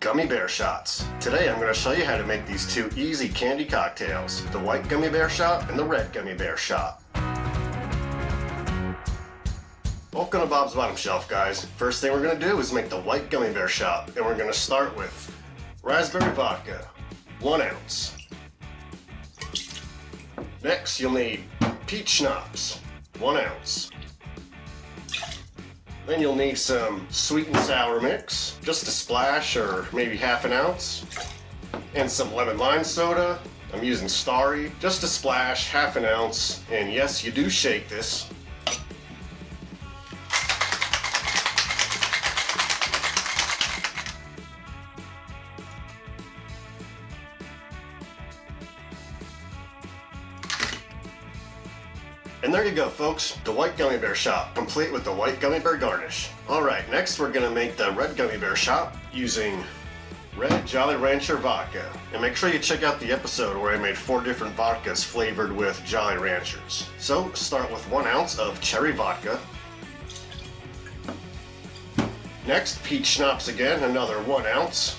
Gummy bear shots. Today I'm going to show you how to make these two easy candy cocktails, the white gummy bear shot and the red gummy bear shot. Welcome to Bob's Bottom Shelf, guys. First thing we're going to do is make the white gummy bear shot, and we're going to start with Raspberry Vodka, 1 ounce. Next you'll need Peach Schnapps, 1 ounce. Then you'll need some sweet and sour mix, just a splash or maybe half an ounce. And some lemon lime soda. I'm using Starry, just a splash, half an ounce. And yes, you do shake this. And there you go, folks, the white gummy bear shot, complete with the white gummy bear garnish. Alright, next we're going to make the red gummy bear shot using red Jolly Rancher vodka. And make sure you check out the episode where I made 4 different vodkas flavored with Jolly Ranchers. So, start with 1 ounce of Cherry Vodka. Next, Peach Schnapps again, another 1 ounce.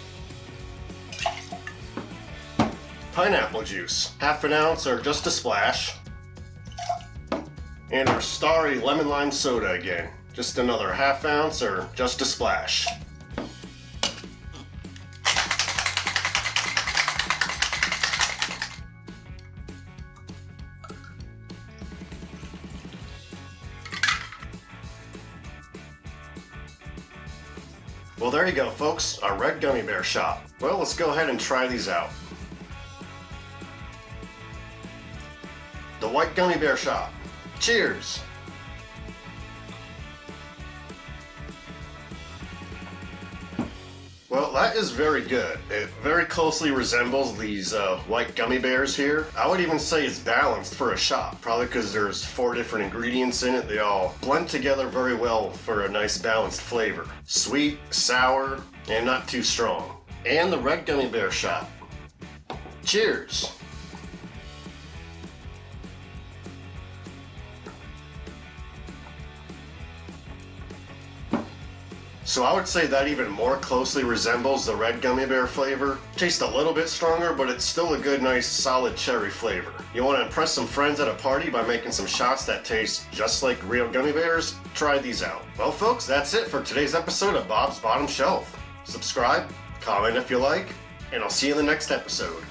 Pineapple juice, half an ounce or just a splash. And our Starry lemon lime soda again, just another half ounce or just a splash. Well, there you go, folks, our red gummy bear shot. Well, let's go ahead and try these out. The white gummy bear shot. Cheers! Well, that is very good. It very closely resembles these white gummy bears here. I would even say it's balanced for a shot, probably because there's 4 different ingredients in it. They all blend together very well for a nice balanced flavor. Sweet, sour, and not too strong. And the red gummy bear shot. Cheers! So I would say that even more closely resembles the red gummy bear flavor. Tastes a little bit stronger, but it's still a good, nice, solid cherry flavor. You want to impress some friends at a party by making some shots that taste just like real gummy bears? Try these out. Well, folks, that's it for today's episode of Bob's Bottom Shelf. Subscribe, comment if you like, and I'll see you in the next episode.